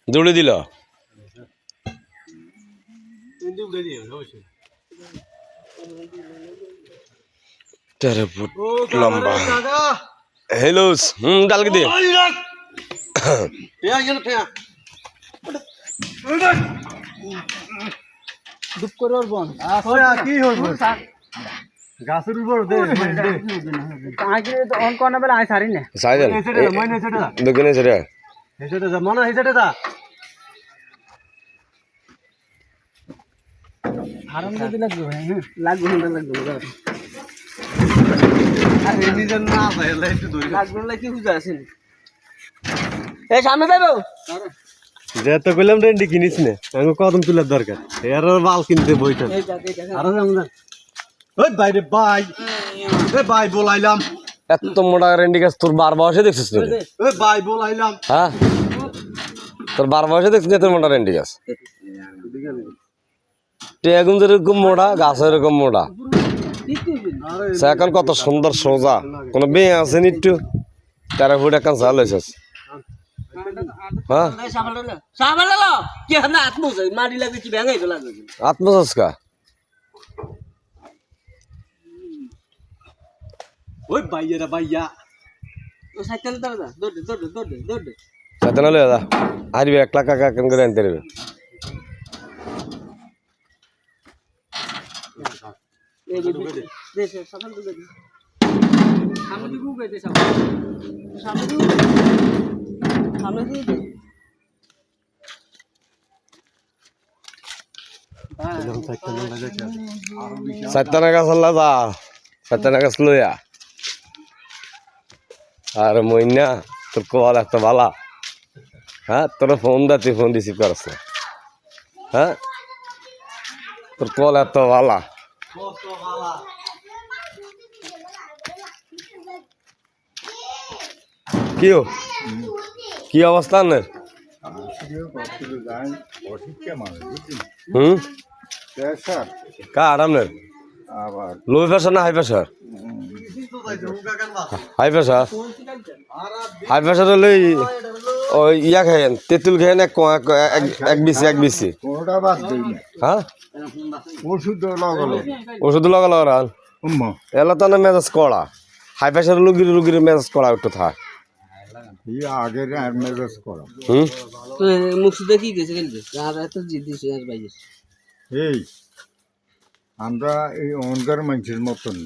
দৌড়ে দিল লম্বা হ্যালো ডালকে দিয়ে দুপ করে ওর বোন কি হইব গাছের উপর দে আগে অন কোন বেলা আই সারি না সাইদেন মইনে সেটা দোকানে ছেড়ে হেসেটা যা মনে হেসেটা যা হারাম যদি লাগবে লাগবে না লাগবে আরে নিজের না ভাইলে একটু ধরে লাগবে না কি বুঝা আছেন এই সামনে যাবো যে তো কইলাম রেন্ডি কিনিস না আমি কদম তুলার দরকার এর মাল কিনতে বইটা এই যা এই যা আরো আমরা ওই বাইরে ভাই এ ভাই বলাইলাম এত মোটা রেন্ডি গাছ তোর বার বয়সে দেখছিস তুই ওই ভাই বলাইলাম হ্যাঁ তোর বার বয়সে দেখছিস এত মোটা রেন্ডি গাছ টেগুন যেরকম মোটা গাছ এরকম মোটা সে এখন কত সুন্দর সোজা কোনো বেয়ে আছে নি একটু 13 ফুট এখন চাল হয়েছে হ্যাঁ সাবালালো কি না আত্মজ মারি লাগে কি ভেঙাই ফেলা যাবে আত্মসস্কা ওই ভাইয়েরা ভাইয়া ও সাইকেল দাঁড়া দৌড় সাথে না দাদা আসবে 1 লাখ টাকা কেন করে আনতে পারবে এই দে সাবাল দে সামনে দিকে উঠে দে সাবাল সামনে দিকে সাতটা গাছ আল্লাহ যা সাতটা গাছ লইয়া আর মইনা তোর কল একটা বালা হ্যাঁ তোর ফোন দা তুই ফোন রিসিভ করস না হ্যাঁ তোর কল এত বালা কি অবস্থা না কার আপনার লো প্রেশার না high pressure high pressure high pressure হলে ওই ইয়া খাইন তেঁতুল খাইন এক বিসি হ্যাঁ ওষুধ লাগালো রান এলা তো না মেজাজ কড়া হাই প্রেশার রুগীর মেজাজ কড়া একটু থাক মুখে কি গেছে আর এত জিদ্দিস আর বাইরে এই আমরা এই অহংকার মানুষের মতন